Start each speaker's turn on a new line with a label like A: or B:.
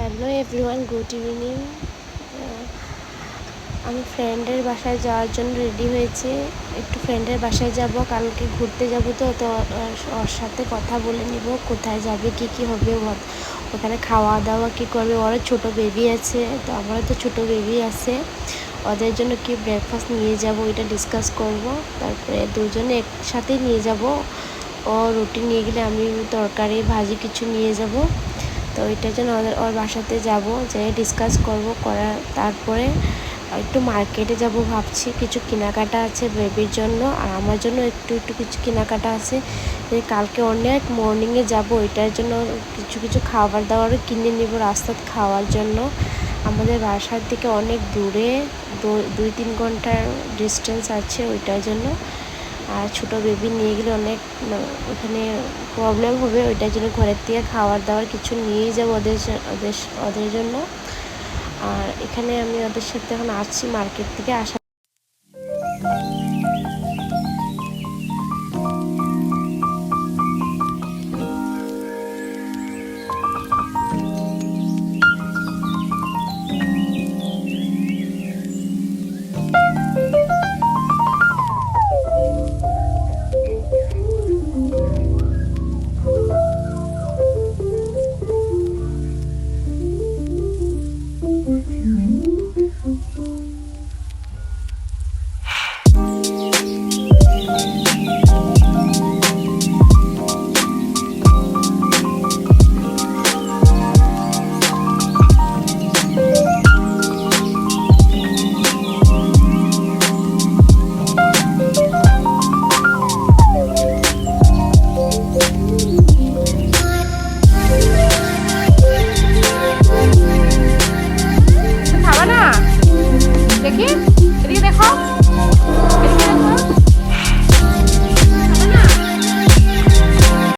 A: Hello everyone, good evening. আমি ফ্রেন্ডের বাসায় যাওয়ার জন্য রেডি হয়েছি। একটু ফ্রেন্ডের বাসায় যাব, কালকে ঘুরতে যাব। তো ওর সাথে কথা বলে নিব কোথায় যাবে, কি হবে, ওখানে খাওয়া দাওয়া কি করবে। ওরা ছোট বেবি আছে, তো আমারও তো ছোট বেবি আছে। ওদের জন্য কি ব্রেকফাস্ট নিয়ে যাব এটা ডিসকাস করব। তারপরে দুজনে একসাথেই নিয়ে যাব। ও রুটি নিয়ে গেলে আমি তরকারি ভাজি কিছু নিয়ে যাব। তো ওইটার জন্য ওর বাসাতে যাব, যে ডিসকাস করার তারপরে একটু মার্কেটে যাব ভাবছি। কিছু কেনাকাটা আছে বেবির জন্য, আর আমার জন্য একটু কিছু কেনাকাটা আছে। কালকে অনেক মর্নিংয়ে যাব, ওইটার জন্য কিছু খাবার দাবারও কিনে নেব রাস্তায় খাওয়ার জন্য। আমাদের বাসার থেকে অনেক দূরে, 2-3 ঘন্টার ডিস্টেন্স আছে, ওইটার জন্য। আর ছোটো বেবি নিয়ে গেলে অনেক ওখানে প্রবলেম হবে, ওইটার জন্য ঘরের থেকে খাবার দাবার কিছু নিয়ে যাবো ওদের জন্য। আর এখানে আমি ওদের সাথে এখন আসছি মার্কেট থেকে আসা